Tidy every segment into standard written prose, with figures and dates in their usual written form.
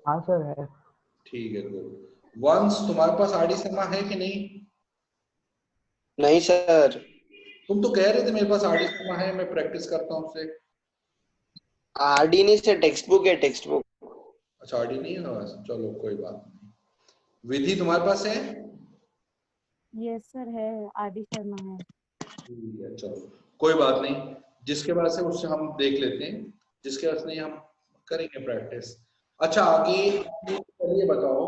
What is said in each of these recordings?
हाँ सर है। ठीक है, गुड। वंश, तुम्हारे पास आरडी शर्मा है कि नहीं? नहीं सर। तुम तो कह रहे थे मेरे पास आरडी शर्मा है, मैं प्रैक्टिस करता हूँ उससे। आरडी नहीं सर, टेक्स्ट बुक है, टेक्स्ट बुक। अच्छा, आरडी नहीं है बस, चलो कोई बात नहीं। विधि तुम्हारे पास है? यस सर है, आदि शर्मा है। ठीक है, चलो कोई बात नहीं। जिसके पास है उससे हम देख लेते हैं, जिसके पास नहीं हम करेंगे प्रैक्टिस। अच्छा, आगे ये बताओ,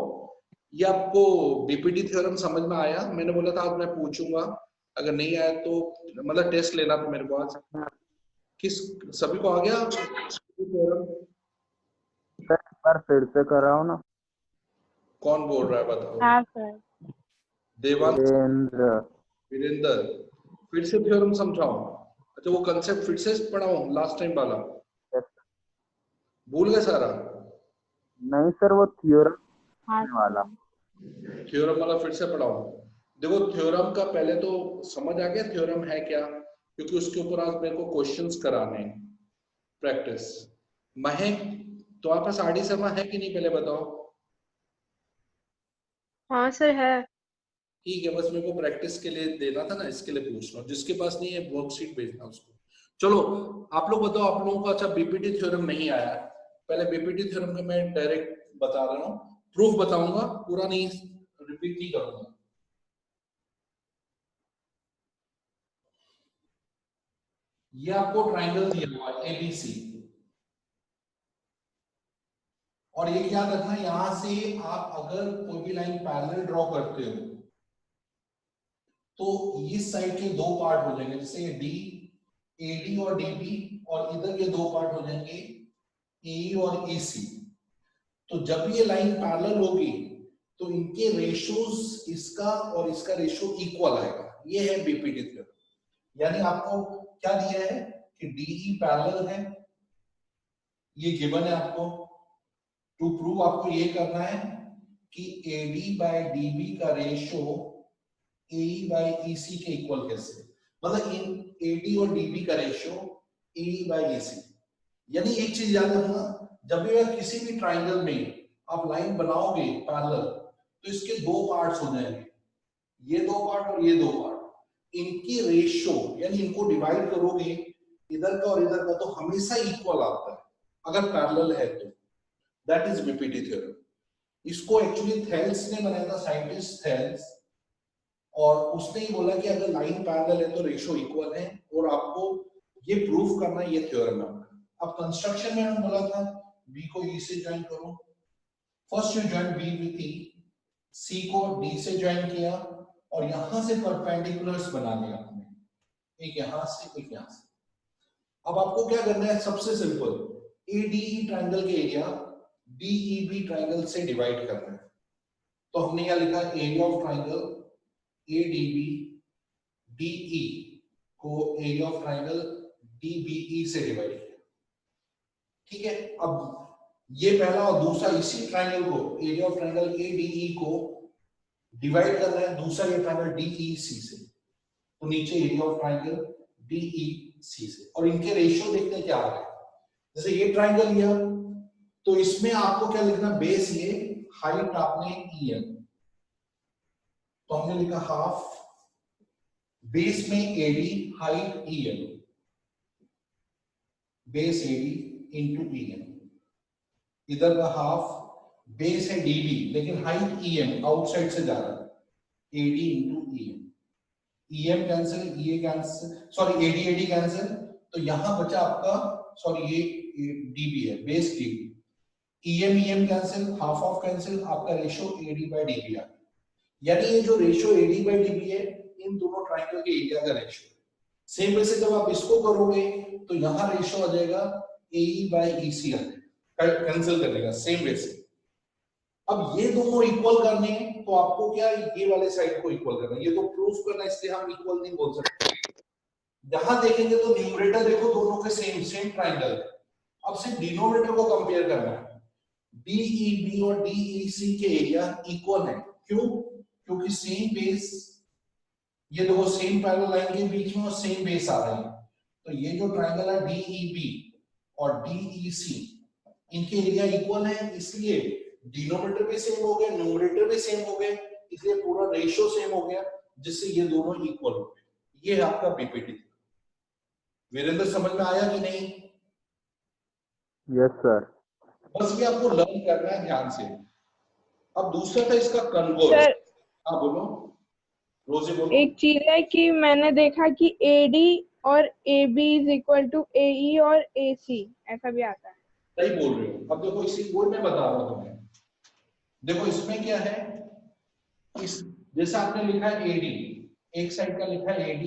ये आपको बीपीटी थ्योरम समझ में आया? मैंने बोला था आज मैं पूछूंगा, अगर नहीं आया तो मतलब टेस्ट लेना था मेरे को आज। किस सभी को आ गया थ्योरम? सर एक बार फिर से कराओ ना। कौन बोल रहा है बताओ? हाँ सर। देवान, वीरेंद्र। वीरेंद्र, फिर से थ्योरम समझाओ। अच्छा, वो कंसेप्ट फिर से पढ़ाऊं लास्ट टाइम वाला? यस। भूल गए सारा? नहीं सर, वो थ्योरम हाँ वाला। सर। थ्योरम वाला फिर से पढ़ाओ। देखो, थ्योरम का पहले तो समझ आ गया थ्योरम है क्या, क्योंकि उसके ऊपर आज मेरे को क्वेश्चंस कराने हैं, प्रैक्टिस। महक, तो आप पास आरडी शर्मा है कि नहीं, पहले बताओ। हाँ सर है। ठीक है, बस मेरे को प्रैक्टिस के लिए देना था ना, इसके लिए पूछ रहा हूँ। जिसके पास नहीं है वर्कशीट भेजना उसको। चलो, आप लोग बताओ, आप लोगों को अच्छा बीपीटी थ्योरम नहीं आया है? पहले बीपीटी थ्योरम का मैं डायरेक्ट बता रहा हूँ, प्रूफ बताऊंगा, पूरा नहीं, रिपीट नहीं करूंगा। ये आपको ट्राइंगल दिया हुआ है एबीसी, और ये क्या करना है, यहां से आप अगर कोई भी लाइन पैरेलल ड्रॉ करते हो तो इस साइड के दो पार्ट हो जाएंगे, जैसे डी, एडी और डीबी, और इधर के दो पार्ट हो जाएंगे ए और एसी। तो जब ये लाइन पैरेलल होगी तो इनके रेशियोज, इसका और इसका रेशियो इक्वल आएगा। ये है बीपीटी थ्योरम। यानी आपको क्या दिया है कि डीई पैरेलल है, ये गिवन है आपको। टू प्रूव आपको ये करना है कि एडी बाय डीबी का रेशियो ए बाय ईसी के इक्वल कैसे, मतलब इन एडी और डीबी का रेशियो ए बाय ईसी। यानी एक चीज याद रखना, जब भी किसी भी ट्राइंगल में आप लाइन बनाओगे पैरेलल, तो इसके दो पार्ट्स हो जाएंगे, ये दो पार्ट और ये दो पार्ट। इनकी रेशियो यानी इनको डिवाइड करोगे इधर का और इधर का, तो हमेशा इक्वल आता है अगर पैरेलल है तो। That is BPT theorem. इसको एक्चुअली थेल्स ने बनाया था, साइंटिस्ट थेल्स, और उसने ही बोला कि अगर लाइन पैरेलल है तो रेशियो इक्वल है, और आपको ये प्रूफ करना है, ये थ्योरम है आपका। अब कंस्ट्रक्शन में हम बोला था बी को ई से ज्वाइन करो। First you join B with E, C को डी से ज्वाइन किया, और यहां से परपेंडिकुलर्स बना लिया हमने, एक यहां से एक यहां से। अब आपको क्या करना है, सबसे सिंपल, एडीई ट्रायंगल के एरिया डीईबी ट्रायंगल से डिवाइड करना है। तो हमने यहां लिखा area of triangle ADB DE को एरिया ऑफ ट्रायंगल डीबीई से डिवाइड किया। ठीक है, अब ये पहला, और दूसरा इसी ट्रायंगल को, एरिया ऑफ ट्रायंगल एडीई को डिवाइड करना है दूसरा ये ट्रायंगल डीईसी से, तो नीचे एरिया ऑफ ट्रायंगल डीईसी से, और इनके रेशियो देखते हैं क्या आ रहा है। जैसे ये ट्रायंगल लिया तो इसमें आपको क्या लिखना, बेस ये, हाइट आपने ईएम, तो हमने लिखा हाफ बेस में AD, height EM, base AD into EM. इधर का हाफ बेस है डीबी लेकिन हाइट ईएम, आउटसाइड से जा रहा है, AD into EM. EM cancel, EA cancel, sorry AD AD cancel, तो यहां बचा आपका, सॉरी ये डीबी है, base DB, EM EM cancel, half of cancel, आपका रेशियो एडी बाय डीबी आ गया। यानी ये जो रेशियो एडी बाय डीबी है, इन दोनों ट्रायंगल के एरिया का रेशियो। सेम वैसे जब आप इसको करोगे तो यहां रेशियो आ जाएगा एई बाय ईसी आ जाएगा, कैंसिल कर देगा सेम वैसे। अब ये दोनों इक्वल करने हैं तो आपको क्या, ये वाले साइड को इक्वल करना है, ये तो प्रूफ करना है, इसलिए हम इक्वल नहीं बोल सकते। यहां देखेंगे तो न्यूमरेटर देखो दोनों के सेम सेम ट्रायंगल है। अब सिर्फ डिनोमिनेटर को कंपेयर करना है, डीईबी और डीईसी के एरिया इक्वल है। क्यों? क्योंकि सेम बेस, ये देखो सेम पैरेलल लाइन के बीच में और सेम बेस आ रहा है, तो ये जो ट्रायंगल है डीईबी और डीईसी, इनके एरिया इक्वल है, इसलिए डिनोमिनेटर भी सेम हो गया, न्यूमरेटर भी सेम हो गए, इसलिए पूरा रेशियो सेम हो गया, जिससे ये दोनों इक्वल हो गए। ये है आपका बीपीटी। वीरेंद्र समझ में आया कि नहीं? Yes sir. बस ये आपको लर्न करना है ध्यान से। अब दूसरा था इसका कन्वर्स। सर हाँ बोलो रोजी बोलो। एक चीज है कि मैंने देखा कि AD और AB is equal to AE और AC, ऐसा भी आता है। सही बोल रहे हो। अब देखो इसी बोर्ड में बता रहा हूं तुम्हें। देखो इसमें क्या है, इस जैसे आपने लिखा है AD, एक साइड का लिखा है AD,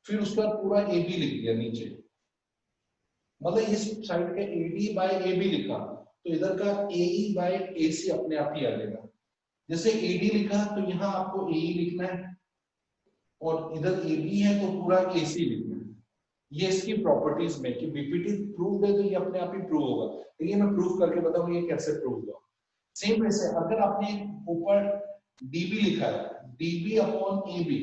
फिर उसके बाद पूरा AB लिख दिया नीचे, मतलब इस साइड का AD बाय AB लिखा, तो इधर का AE बाय AC अपने आप ही आ जाएगा। जैसे AD लिखा तो यहाँ आपको AE लिखना है, और इधर AB है तो पूरा AC लिखना है। ये इसकी प्रॉपर्टीज में कि बीपीटी प्रूव है तो ये अपने आप ही प्रूव होगा। तो ये मैं प्रूव करके बताऊं ये कैसे प्रूव होगा। सेम वैसे अगर आपने ऊपर डीबी लिखा है, डीबी अपॉन एबी,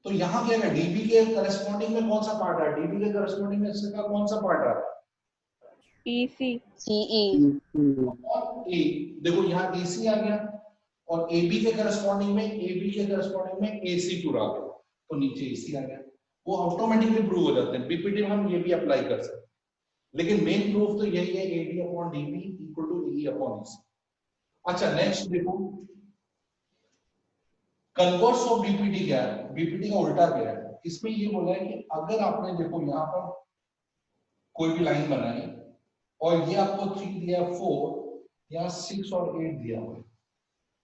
तो यहाँ क्या है, डीबी के करस्पॉन्डिंग में कौन सा पार्ट है, डीबी के करस्पॉन्डिंग में इसका कौन सा पार्ट आ रहा है, PC। CE। ए। देखो यहाँ एसी आ गया, और एबी के करस्पॉन्डिंग में, एबी के करस्पॉन्डिंग में एसी पूरा आ गया, तो नीचे एसी आ गया। वो ऑटोमेटिकली प्रूव हो जाते हैं। बीपीटी में हम ये भी अप्लाई कर सकते हैं, लेकिन मेन प्रूफ तो यही है, AD upon DB equal to E upon AC. अच्छा नेक्स्ट देखो, कन्वर्स ऑफ बीपीटी क्या है, बीपीटी का उल्टा क्या है। इसमें ये बोला है कि अगर आपने देखो यहाँ पर कोई भी लाइन बनाई और ये आपको 3 दिया, 4, यहाँ 6 और 8 दिया हुआ है,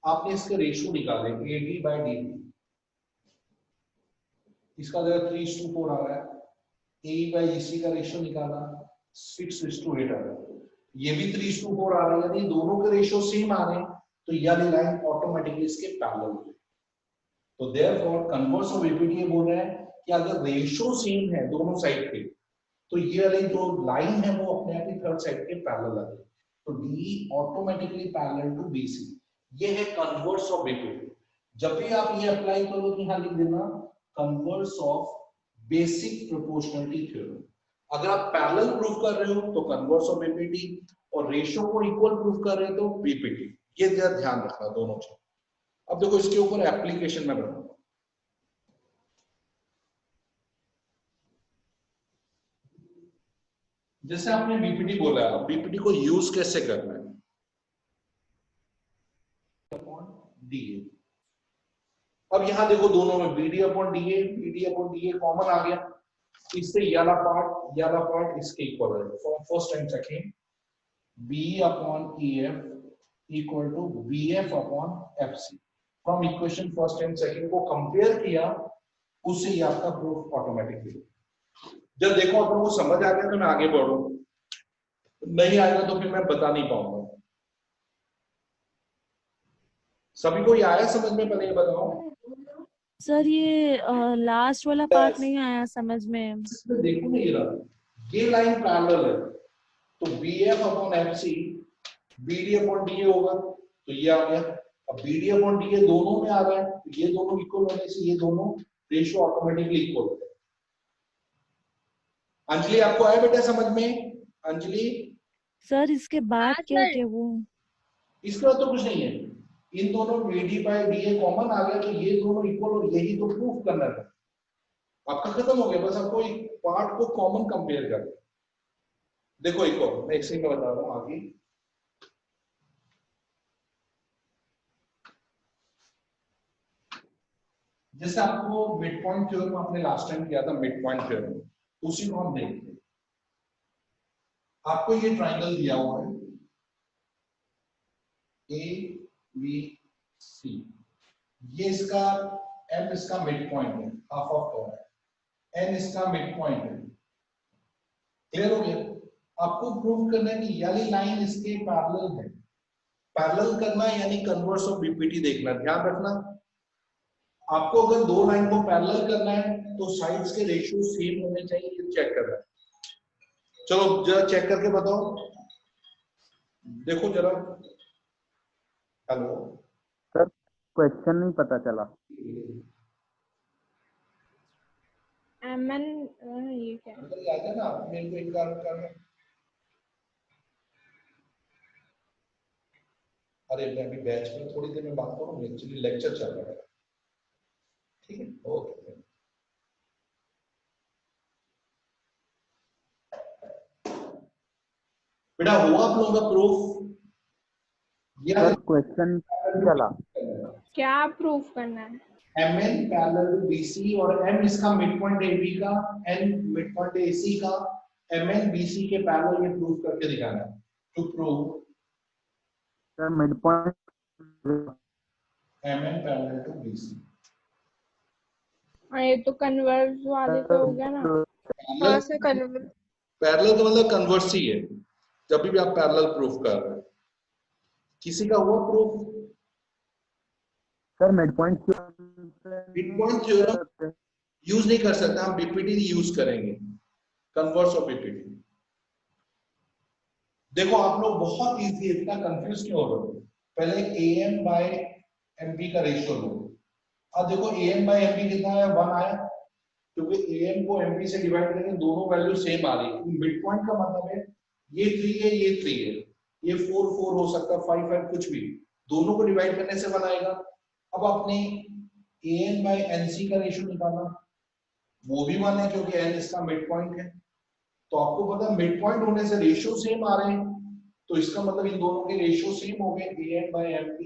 आपने इसके रेशियो निकाले एडी बाय डीबी, इसका जगह 3:4 आ रहा है, ए बाय ईसी का रेशियो निकाला 6:8 आ रहा है, ये भी 3:4 आ रहा है, यदि दोनों के रेशियो सेम आ रहे हैं तो ये वाली लाइन ऑटोमेटिकली इसके पैरेलल हो जाएगी। तो देयरफॉर कन्वर्स ऑफ बीपीटी ये बोल रहा है कि अगर रेशियो सेम है दोनों साइड के, तो ये वाली जो लाइन है वो अपने आप ही थर्ड साइड के पैरेलल आ जाएगी, तो D automatically parallel to BC. ये है कन्वर्स ऑफ बीपीटी। जब भी आप ये अप्लाई करो तो यहां लिख देना converse of basic proportionality theorem. अगर आप पैरेलल प्रूफ कर रहे हो तो कन्वर्स ऑफ बीपीटी, और रेशियो को इक्वल प्रूफ कर रहे हो तो बीपीटी। ये ध्यान रखना दोनों चीज। अब देखो इसके ऊपर एप्लीकेशन में बनाऊंगा। जैसे आपने बीपीटी बोला है, अब बीपीटी को यूज कैसे करना है, डीए। अब यहां देखो दोनों में बीडी अपॉन डीए कॉमन आ गया, इससे ये वाला पार्ट इसके इक्वल है। From first and second, B upon EF equal to BF upon FC. From equation first and second को कंपेयर किया, उससे ये आपका प्रूफ ऑटोमेटिकली। जब देखो अपन को समझ आ गया तो मैं आगे बढ़ू, नहीं आएगा तो फिर मैं बता नहीं पाऊंगा। सभी को ये आया समझ में, पहले ये बताओ। सर ये लास्ट वाला पार्ट नहीं आया समझ में। इसमें देखो ना, ये लाइन पैरेलल है, तो B F upon F C B D upon D A होगा, तो ये आ गया। अब B D upon D A दोनों में आ रहा है, तो ये दोनों इक्वल होने से ये दोनों रेशियो ऑटोमेटिकली इक्वल हो गए। अंजलि आपको आया बेटा समझ में? अंजलि सर इसके बाद क्या क्या वो, इसका तो कुछ नहीं है, इन दोनों BD by D A common आ गया, तो ये दोनों इक्वल, और यही तो प्रूफ करना था आपका, खत्म हो गया। बस आपको एक पार्ट को कॉमन कंपेयर करना। देखो एक और मैं एक सेकंड में बता रहा हूं आगे। जैसे आपको मिड पॉइंट थ्योरम आपने लास्ट टाइम किया था, मिड पॉइंट थ्योरम, उसी को हम देखते हैं। आपको ये ट्राइंगल दिया हुआ है ए बी सी, ये इसका एम इसका मिड पॉइंट है, हाफ ऑफ कवर है, एन इसका मिड पॉइंट है। क्लियर हो गया? आपको प्रूव करना है कि ये वाली लाइन इसके पैरेलल है। पैरेलल करना यानी कन्वर्स ऑफ बीपीटी देखना। ध्यान रखना, आपको अगर दो लाइन को पैरेलल करना है तो साइड्स के रेशियो सेम होने चाहिए, ये चेक करना है। चलो जरा चेक करके बताओ, देखो जरा। हेलो सर क्वेश्चन नहीं पता चला। MN ये क्या है? याद है ना, मेरे को एक बार करना। अरे मैं अभी बैच में थोड़ी देर में बात करूंगा, एक्चुअली लेक्चर चल रहा है। ठीक है, ओके। बेटा हुआ आप लोगों का प्रूफ? सर क्वेश्चन चला। क्या प्रूफ करना है? MN पैरेलल टू BC और M इसका मिड पॉइंट AB का, N मिड पॉइंट AC का, MN BC के पैरेलल ये प्रूफ करके दिखाना है। To prove sir midpoint MN parallel to BC। हाँ, ये तो कन्वर्स वाले तो हो गया ना। हाँ से कन्वर्स। पैरेलल का मतलब कन्वर्स ही है, जब भी आप पैरेलल प्रूफ कर रहे हैं। किसी का हुआ proof? Sir mid point theorem use नहीं कर सकते, हम बीपीटी यूज करेंगे, कन्वर्स ऑफ बीपीटी। देखो आप लोग बहुत इजी, इतना कंफ्यूज क्यों हो रहे हो? पहले AM बाय MP का रेशियो लो। अब देखो AM बाय MP कितना है? 1 आया, क्योंकि AM को MP से डिवाइड करेंगे, दोनों वैल्यू सेम आ रही है। मिड पॉइंट का मतलब है ये 3 है, ये 3 है, ये 4 4 हो सकता है, 5 5 कुछ भी, दोनों को डिवाइड करने से 1 आएगा। अब आपने AN बाय NC का रेशियो निकाला, वो भी 1 है क्योंकि N इसका मिड पॉइंट है। तो आपको पता है मिड पॉइंट होने से रेशियो सेम आ रहे हैं, तो इसका मतलब इन दोनों के रेशियो सेम हो गए। AN by MP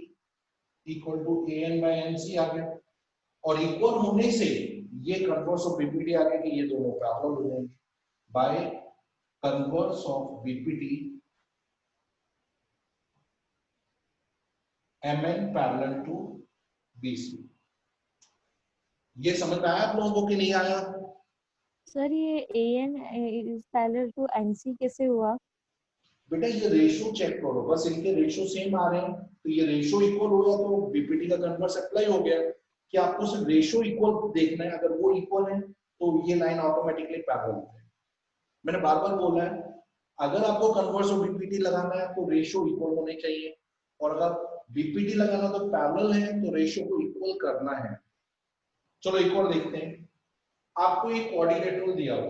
equal to AN by NC आ गया, और इक्वल होने से ये कन्वर्स ऑफ बीपीटी आ गया कि ये दोनों पैरेलल हो जाएंगे by converse of BPT MN parallel to BC। ये समझ में आया आप लोगों को कि नहीं आया? सर ये AN is parallel to NC कैसे हुआ? बेटा ये रेशियो चेक करो, बस इनके रेशियो सेम आ रहे हैं, तो ये रेशियो इक्वल हो गया, तो बीपीटी का कन्वर्स अप्लाई हो गया कि आपको सिर्फ रेशियो इक्वल देखना है। अगर वो इक्वल है तो ये लाइन ऑटोमेटिकली पैरेलल है। मैंने बार बार बोला है, अगर आपको कन्वर्स ऑफ बीपीटी लगाना है तो रेशियो इक्वल होने चाहिए, और अगर बीपीटी लगाना तो पैरेलल है तो रेशियो को इक्वल करना है। चलो इक्वल देखते हैं। आपको एक कोऑर्डिनेटर दिया हुआ है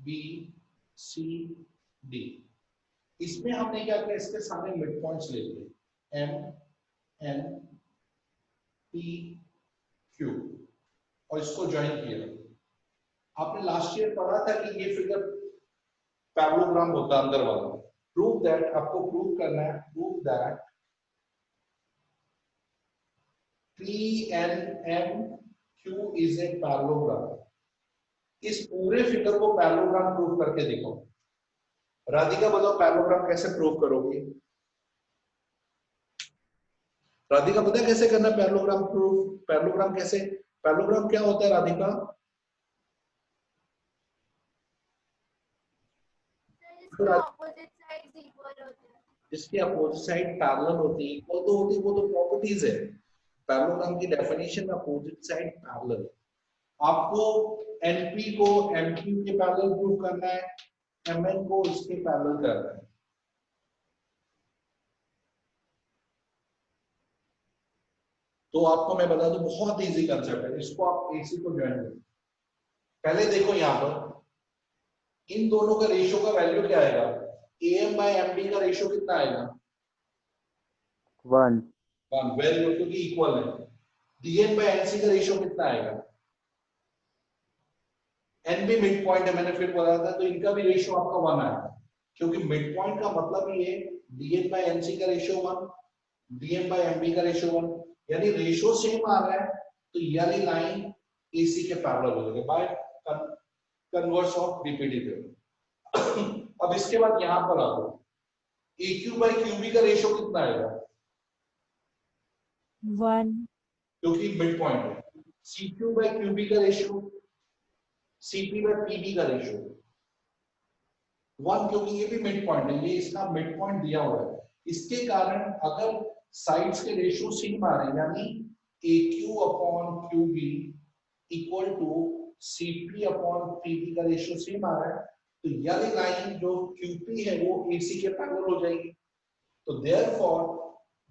ABCD, इसमें हमने क्या किया, इसके सामने मिड पॉइंट्स ले लिए MNPQ और इसको ज्वाइन किया। आपने लास्ट ईयर पढ़ा था कि ये फिगर पैरेललोग्राम होता है अंदर वाला। प्रूव दैट, आपको प्रूव करना है, prove that PNMQ is a parallelogram. इस पूरे फिगर को पैरेललोग्राम प्रूव करके दिखाओ। राधिका बताओ पैरेललोग्राम कैसे प्रूव करोगे? राधिका पता है कैसे करना पैरेललोग्राम प्रूफ? पैरेललोग्राम कैसे, पैरेललोग्राम क्या होता है राधिका? जिसकी अपोजिट साइड पैरेलल होती है, इक्वल तो होती है, वो तो प्रॉपर्टीज है। पैरेललोग्राम की डेफिनेशन में अपोजिट साइड पैरेलल। आपको NP को MQ के पैरेलल प्रूव करना है, MN को इसके पैरेलल करना है। तो आपको मैं बता दूं बहुत इजी कंसेप्ट है, इसको आप AC को ज्वाइन करो। पहले देखो यहाँ पर इन दोनों का रेशियो का वैल्यू क्या आएगा? AM बाय MB का रेशियो कितना आएगा? 1 वेरी गुड, क्योंकि इक्वल है। DN बाय NC का रेशियो कितना आएगा? NB मिड पॉइंट है, मैंने फिर बताया था, तो इनका भी रेशियो आपका 1 आएगा, क्योंकि मिड पॉइंट का मतलब ये DN बाय NC का रेशियो 1, DM बाय MB का रेशियो 1, यानी रेशियो सेम आ रहा है, तो ये वाली लाइन AC के पैरेलल हो जाएगी bye converse of BPT theorem. अब इसके बाद यहां पर आ जाओ, AQ बाय QB का रेशियो कितना आएगा? 1। क्योंकि मिड पॉइंट है। CQ बाय QB का रेशियो, CP बाय PB का रेशियो 1, क्योंकि ये भी मिड पॉइंट है, ये इसका मिड पॉइंट दिया हुआ है। इसके कारण अगर साइड्स के रेशियो सेम आ रहे हैं, यानी AQ upon QB equal to CP upon PB का रेशियो सेम आ रहा है, तो यह लाइन जो QP है वो AC के पैरेलल हो जाएगी। तो देयरफॉर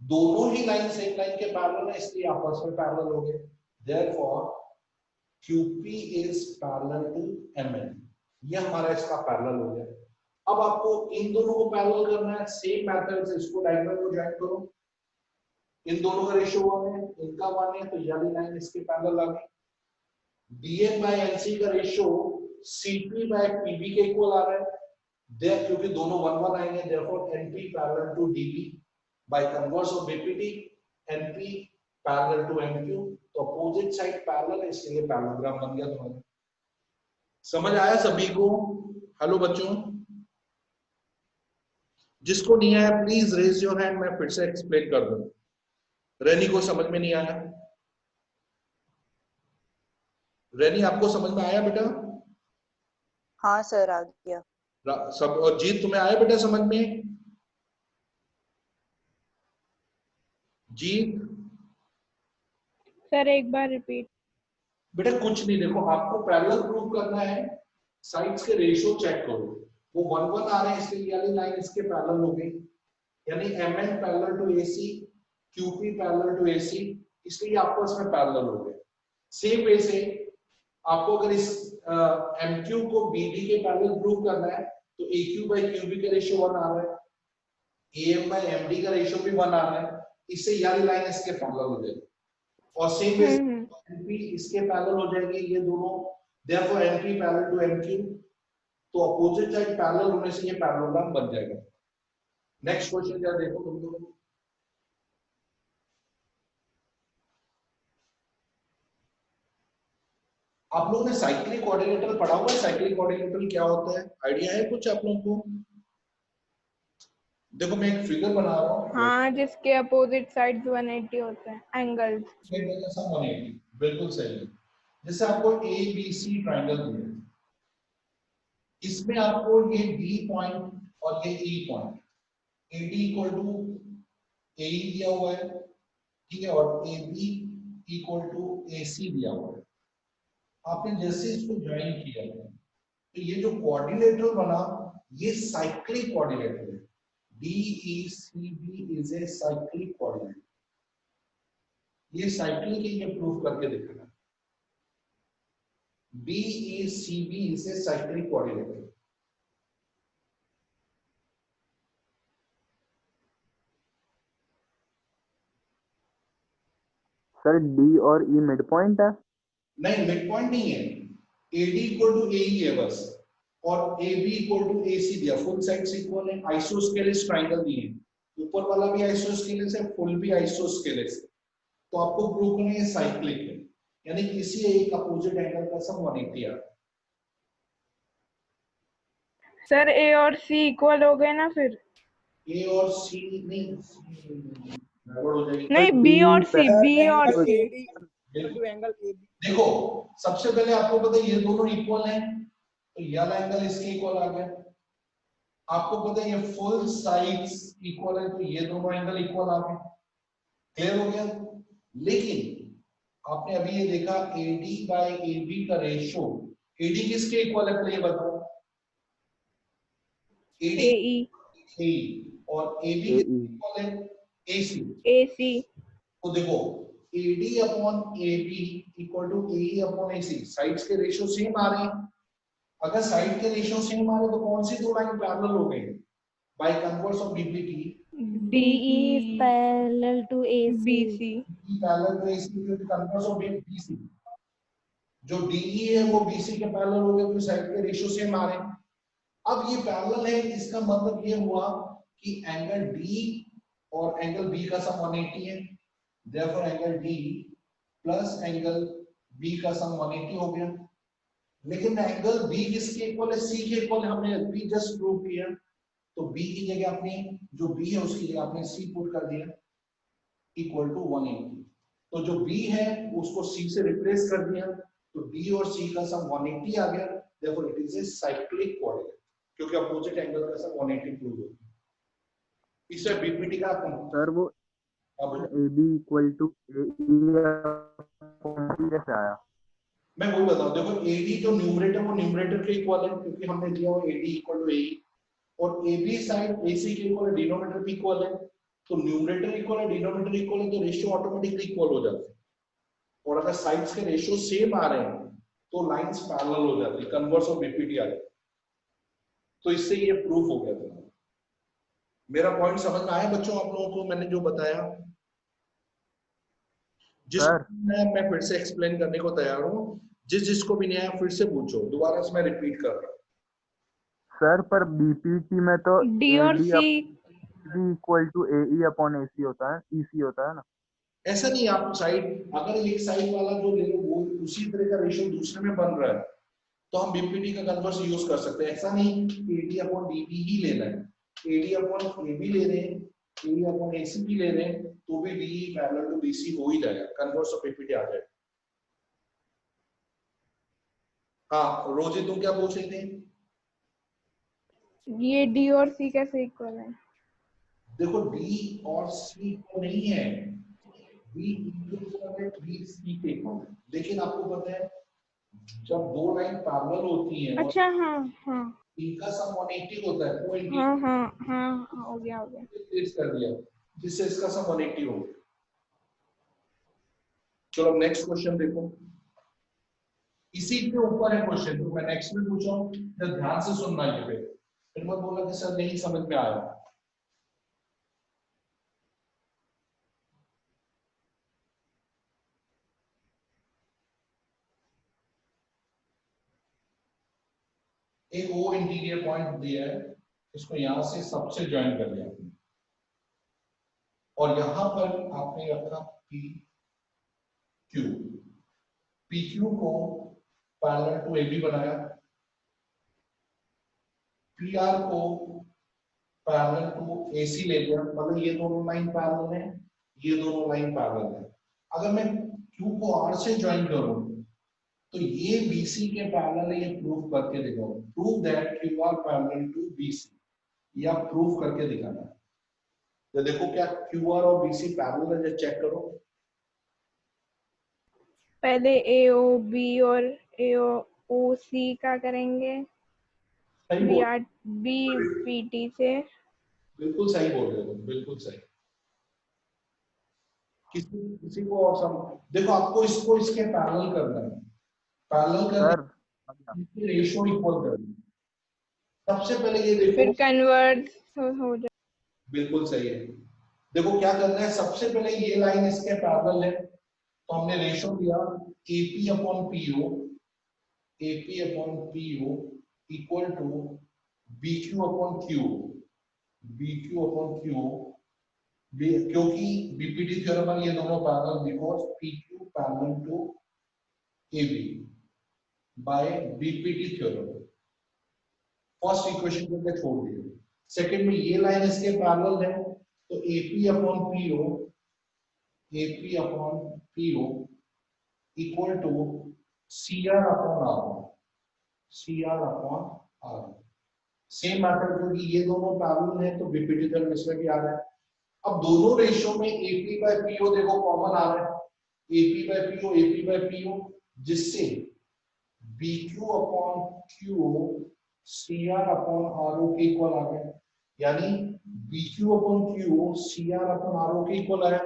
दोनों ही लाइन सेम लाइन के पैरेलल है, इसलिए आपस में पैरेलल हो गए। Therefore QP is parallel to MN, ये हमारा इसका पैरेलल हो गया। अब आपको इन दोनों को पैरेलल करना है, सेम मेथड से इसको डायगोनल को ज्वाइन करो। इन दोनों का रेशियो 1 है, इनका 1 है, तो ये वाली लाइन इसके पैरेलल आ गई। DN बाय NC का रेशियो CP बाय PB के इक्वल आ रहा है, देयर क्योंकि दोनों 1 1 आएंगे, therefore NP parallel to DP by converse of BPT NP parallel to MQ, तो अपोजिट साइड पैरेलल है, इसलिए पैरेललोग्राम बन गया तुम्हारा। समझ आया सभी को? हेलो बच्चों, जिसको नहीं आया प्लीज रेज योर हैंड, मैं फिर से एक्सप्लेन कर दूं। रेनी को समझ में नहीं आया? रेनी आपको समझ में आया बेटा? हाँ सर, आ गया सब। और जीत तुम्हें आया बेटा समझ में? जीत सर एक बार रिपीट। बेटा कुछ नहीं, देखो आपको पैरेलल प्रूव करना है, साइड्स के रेशियो चेक करो, वो 1 1 आ रहे हैं, इसलिए ये वाली लाइन इसके पैरेलल हो गई, यानी MN parallel to AC, QP parallel to AC, इसलिए आपस में पैरेलल हो गए। सेम वे से आपको अगर इस MQ को BD के पैरेलल प्रूव करना है, तो AQ बाय QB का रेशियो 1 आ रहा है, AM बाय MD का रेशियो भी 1 आ रहा है, इससे ये वाली लाइन इसके पैरेलल हो जाएगी। और सेम वे NP इसके पैरेलल हो जाएंगे ये दोनों, therefore NP parallel to MQ, तो अपोजिट साइड पैरेलल होने से ये पैरेललोग्राम बन जाएगा। नेक्स्ट क्वेश्चन क्या देखो तुम लोग, आप लोगों ने साइक्लिक कोऑर्डिनेटर पढ़ा हुआ है? साइक्लिक कोऑर्डिनेटर क्या होता है, आइडिया है कुछ आप लोगों को? देखो मैं एक फिगर बना रहा हूँ, हाँ, जिसके अपोजिट साइड्स 180 होते हैं एंगल्स। 180, बिल्कुल सही है। जैसे आपको ABC ट्रायंगल दिया, इसमें आपको ये B पॉइंट और ये E point, AD equal to AE दिया हुआ है, ठीक है, और AB इक्वल टू AC दिया हुआ है। आपने जैसे इसको ज्वाइन किया है, तो ये जो कोऑर्डिनेटर बना, ये साइक्लिक कोऑर्डिनेटर है। DECB is a cyclic coordinator, ये साइक्लिक ये प्रूव करके दिखाना। DECB is a cyclic coordinator. Sir D और E मिड पॉइंट है? नहीं, मिड पॉइंट नहीं है, AD इक्वल टू AE है बस, और AB इक्वल टू AC दिया, फुल साइड्स इक्वल है, आइसोस्केलेस ट्रायंगल दिए, ऊपर वाला भी आइसोस्केलेस है, फुल भी आइसोस्केलेस है, तो आपको प्रूव करना है साइक्लिक है, यानी किसी एक अपोजिट एंगल का सम 180 आ। सर A और C इक्वल हो गए ना फिर? A और C नहीं, गड़बड़ हो जाएगी। नहीं, B और C, B और C। देखो सबसे पहले आपको पता है ये दोनों इक्वल हैं, तो ये वाला एंगल इसके इक्वल आ गया। आपको पता है ये फुल साइड्स इक्वल है, तो ये दोनों एंगल इक्वल आ गए। क्लियर हो गया? लेकिन आपने अभी ये देखा AD बाय AB का रेशियो, AD किसके इक्वल है पहले ये बताओ? AE और AB इक्वल है AC। तो देखो AD upon AB equal to AE upon AC, sides के रेशियो सेम आ रहे हैं। अगर साइड के रेशियो सेम आ रहे तो कौन सी दो लाइन पैरेलल हो गई? By converse of BPT, DE is parallel to AC. BC। Parallel to AC with converse of BC। जो DE है वो BC के पैरेलल हो गए, तो साइड के रेशियो सेम आ रहे हैं। अब ये पैरेलल है, इसका मतलब ये हुआ कि एंगल D और एंगल B का सम 180 है, therefore angle D plus angle B का सम 180 हो गया। लेकिन एंगल B किसके इक्वल है? C के इक्वल है, हमने अभी जस्ट प्रूव किया। तो B की जगह आपने जो B है उसकी जगह आपने C पुट कर दिया इक्वल टू 180। तो जो B है उसको C से रिप्लेस कर दिया, तो D और C का सम 180 आ गया, therefore it is a cyclic coordinate, क्योंकि अपोजिट एंगल का सम 180 प्रूव हो गया। इससे BPT का सर वो AB इक्वल टू AE कैसे आया? मैं वही बताऊं, देखो AD जो न्यूमरेटर वो न्यूमरेटर के इक्वल है, क्योंकि हमने दिया हुआ AD इक्वल टू AE, और AB साइड AC के इक्वल है, डिनोमिनेटर भी इक्वल है, तो न्यूमरेटर इक्वल है, डिनोमिनेटर इक्वल है, तो रेशियो ऑटोमेटिकली इक्वल हो जाते हैं। और अगर साइड्स के रेशियो सेम आ रहे हैं तो लाइंस पैरेलल हो जाती है, कन्वर्स ऑफ BPT आ जाती है। तो इससे ये प्रूफ हो गया था। मेरा पॉइंट समझ में आया बच्चों आप लोगों को? मैंने जो बताया सर मैं फिर से एक्सप्लेन करने को तैयार हूँ। जिसको भी नहीं आया फिर से पूछो, दोबारा से मैं रिपीट कर रहा हूँ। सर पर बीपीटी में तो डी और AD C equal to AE upon AC होता है, ईसी होता है ना। ऐसा नहीं, आप साइड अगर एक साइड वाला जो ले लो वो उसी तरह का रेशियो दूसरे में बन रहा है तो हम बीपीटी का कन्वर्स यूज कर सकते हैं। ऐसा नहीं एडी अपॉन डीबी ही लेना है, एडी अपॉन एबी ले रहे हैं, एडी अपॉन एसी भी ले रहे हैं तो भी डी पैरेलल टू बीसी हो ही जाएगा, कन्वर्स ऑफ बीपीटी आ जाएगा। हाँ रोजी तुम क्या पूछ रही थी? ये डी और सी कैसे इक्वल है? देखो डी और सी को नहीं है, बी इक्वल है बी सी के इक्वल है, लेकिन आपको पता है जब दो लाइन पैरेलल होती हैं अच्छा हाँ हाँ इनका सम 180 होता है, वो इंटीग्रेट हाँ हाँ हाँ हो गया कर दिया जिससे इसका सम 180 हो गया। चलो नेक्स्ट क्वेश्चन देखो, इसी के ऊपर है क्वेश्चन, तो मैं नेक्स्ट में पूछ रहा हूँ, ध्यान से सुनना ये फिर मत बोला कि सर नहीं समझ में आया। एक वो इंटीरियर पॉइंट दिया है, इसको यहां से सबसे ज्वाइन कर लिया और यहां पर आपने रखा पी क्यू, पी क्यू को पैरेलल टू ए बी बनाया, पी आर को पैरेलल टू ए सी ले लिया, मतलब ये दोनों लाइन पैरेलल है, ये दोनों लाइन पैरेलल है। अगर मैं क्यू को आर से ज्वाइन करूं तो ये BC के पैरेलल है, ये प्रूफ करके दिखाओ, prove that Q R parallel to BC, या प्रूफ करके दिखाना है। तो देखो क्या क्यू आर और BC पैरेलल है, चेक करो। पहले AO B और AO OC का करेंगे, सही बोल, BPT से। बिल्कुल सही बोल रहे हो, बिल्कुल सही। किसी को और देखो आपको इसको इसके पैरेलल करना है, पैरेलल करना, रेशियो इक्वल करना। सबसे पहले ये देखो, फिर कन्वर्ट हो जाए। बिल्कुल सही है। देखो क्या करना है, सबसे पहले ये लाइन इसके पैरेलल है तो हमने रेशियो दिया AP upon PO, AP upon PO equal to BQ upon Q, BQ upon Q, क्योंकि बीपीटी थ्योरम में ये दोनों parallel, because PQ parallel to AB by BPT theorem. First equation को मैं छोड़ दिया, सेकंड में ये लाइन इसके पैरेलल है तो AP upon PO, AP upon PO equal to CR upon R, CR upon R। Same method, क्योंकि ये दोनों पैरेलल है तो बीपीटी थ्योरम इसमें भी आ रहा है। अब दोनों रेशियो में AP बाय PO देखो कॉमन आ रहा है, AP by PO, AP by PO, जिससे BQ upon Q CR upon RO के इक्वल आ गया, यानी BQ upon Q CR upon RO के इक्वल आया।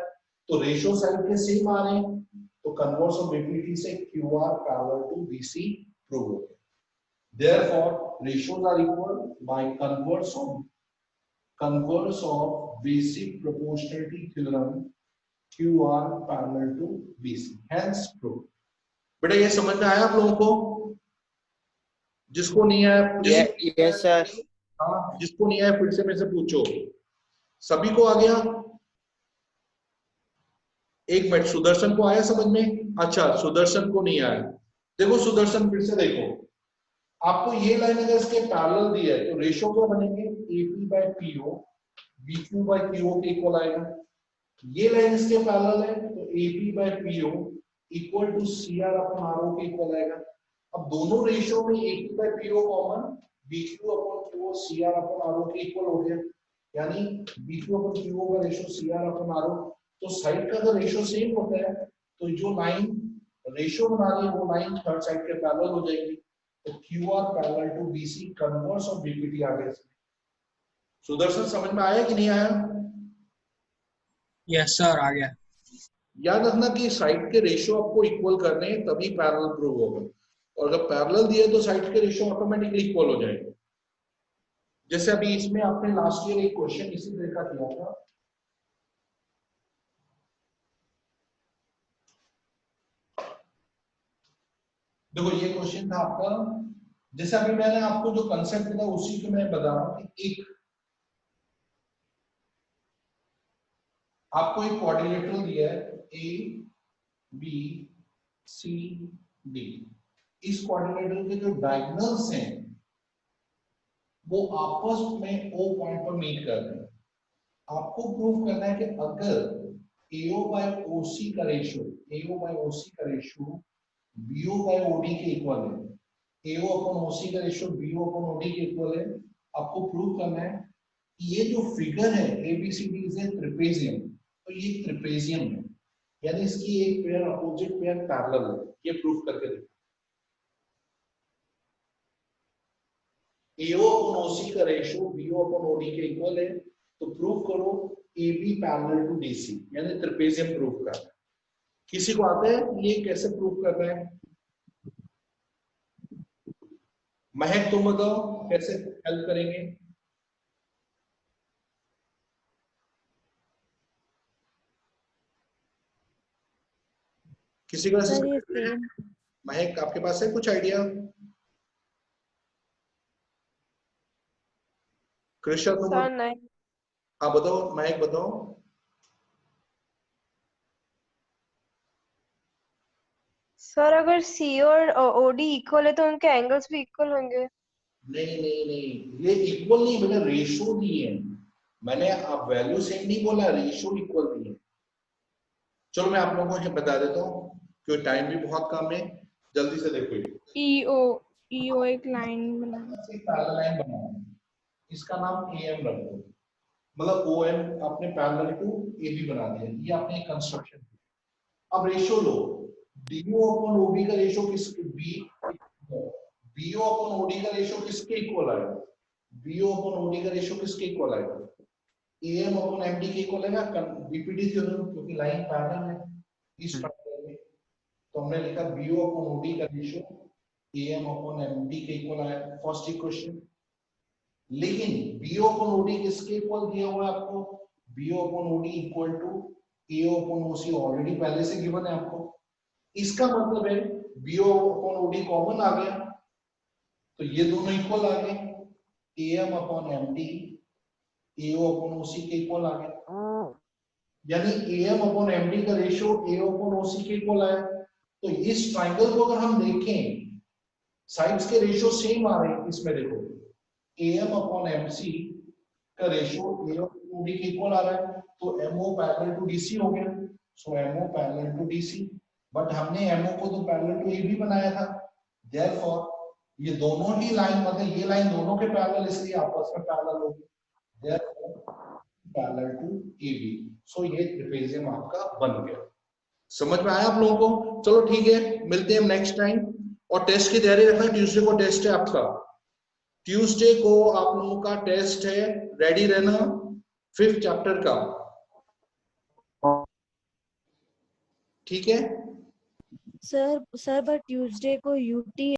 तो रेशियो साइड के सेम आ रहे हैं तो कन्वर्स ऑफ बीपीटी से QR parallel to BC prove हो गया। Therefore ratios are equal by converse of basic proportionality theorem, QR parallel to BC, hence proof। बेटा ये समझ में आया आप लोगों को? जिसको नहीं आया यस सर। हाँ, जिसको नहीं आया फिर से मेरे से पूछो। सभी को आ गया? एक मिनट, सुदर्शन को आया समझ में? अच्छा सुदर्शन को नहीं आया। देखो सुदर्शन फिर से देखो, आपको ये लाइन अगर इसके पैरेलल दिया है तो रेशियो क्या बनेंगे, AP by PO BQ by QO के इक्वल आएगा। ये लाइन इसके पैरेलल है तो AP by PO equal to CR upon RO के इक्वल आएगा। अब दोनों रेशियो में AP by PO common, BQ upon QO CR upon RO के इक्वल हो गया, यानी BQ अपॉन QO का रेशियो CR अपॉन RO। तो साइड का अगर रेशियो सेम होता है तो जो लाइन रेशियो बना रही है वो लाइन थर्ड साइड के पैरेलल हो जाएगी, तो QR parallel to BC, converse of BPT आ गया। सुदर्शन समझ में आया कि नहीं आया? यस सर आ गया। याद रखना कि साइड के रेशियो आपको इक्वल करने हैं तभी पैरेलल प्रूव होगा, और अगर पैरेलल दिए तो साइड के रेशियो ऑटोमेटिकली इक्वल हो जाएंगे। जैसे अभी इसमें आपने लास्ट ईयर एक क्वेश्चन इसी तरह का किया था, देखो ये क्वेश्चन था आपका, जैसे अभी मैंने आपको जो कंसेप्ट था उसी को मैं बता रहा हूं कि एक आपको एक कोऑर्डिनेटर दिया है ए बी सी डी, इस कोऑर्डिनेटर के जो डायगोनल्स हैं वो आपस में ओ पॉइंट पर मीट कर रहे हैं। आपको प्रूव करना है कि अगर AO बाय OC का रेशियो, AO बाय OC का रेशियो BO बाय OD के इक्वल है, AO अपॉन OC का रेशियो BO अपॉन OD के इक्वल है, आपको प्रूव करना है कि ये जो फिगर है ABCD इज ए ट्रेपेजियम, तो ये ट्रेपेजियम है, यानी इसकी एक पेयर अपोजिट पेयर पैरेलल है, ये प्रूफ करके देखो। AO अपॉन OC का रेशियो BO अपॉन OD के इक्वल है, तो प्रूव करो AB पैरेलल टू DC, यानी ट्रेपेजियम प्रूफ करना है। किसी को आता है ये कैसे प्रूफ करना है? महक तुम बताओ कैसे हेल्प करेंगे? किसी का सर ये सेम महक आपके पास है कुछ आइडिया? कृष्णा तुम सर नहीं। हाँ बताओ, महक बताओ। सर अगर सी और ओडी इक्वल है तो उनके एंगल्स भी इक्वल होंगे। नहीं नहीं नहीं, ये इक्वल नहीं, मैंने रेशियो दिए हैं, मैंने आप वैल्यू सेम नहीं बोला, रेशियो इक्वल दिए। चलो मैं आप लोगों को बता देता हूँ क्योंकि टाइम भी बहुत कम है, जल्दी से देखो। ईओ एक लाइन बनाना, एक पैरेलल लाइन बनाना, इसका नाम AM रख दो, मतलब OM आपने पैरेलल टू AB बना दिया, ये आपने कंस्ट्रक्शन। अब ratio low, DO upon OB का रेशियो किसके BO अपॉन OD का रेशियो किसके इक्वल आएगा? BO अपॉन OD का रेशियो किसके इक्वल आएगा? AM अपॉन MD के इक्वल आएगा, BPD थ्योरम, क्योंकि लाइन पैरेलल है इस ट्रायंगल में, तो हमने लिखा BO अपॉन OD का रेशियो AM अपॉन MD के इक्वल आया, फर्स्ट इक्वेशन। लेकिन BO अपॉन OD किसके इक्वल दिया हुआ है आपको? BO upon OD equal to AO upon OC already पहले से गिवन है आपको, इसका मतलब है BO अपॉन OD कॉमन आ गया, तो ये दोनों इक्वल आ गए, AM upon MD AO upon OC के इक्वल आ गया, यानी AM अपॉन MD का रेशियो AO अपॉन OC के इक्वल आया। तो इस ट्रायंगल को अगर हम देखें, साइड्स के रेशियो सेम आ रहे हैं, इसमें देखो AM अपॉन MC का रेशियो AO अपॉन OD के इक्वल आ रहा है, तो MO पैरेलल टू DC हो गया, so MO parallel to DC, but हमने MO को तो पैरेलल टू AB बनाया था, देयरफॉर ये दोनों ही लाइन, मतलब ये लाइन दोनों के पैरेलल, इसलिए आपस में पैरेलल हो गए, देयरफॉर पैरेलल टू AB, सो ये ट्रेपेजियम आपका बन गया। समझ में आया आप लोगों को? चलो ठीक है, मिलते हैं नेक्स्ट टाइम, और टेस्ट की तैयारी रखना, ट्यूसडे को टेस्ट है आपका, ट्यूसडे को आप लोगों का टेस्ट है, रेडी रहना, 5th चैप्टर का, ठीक है सर बट ट्यूसडे को यूटी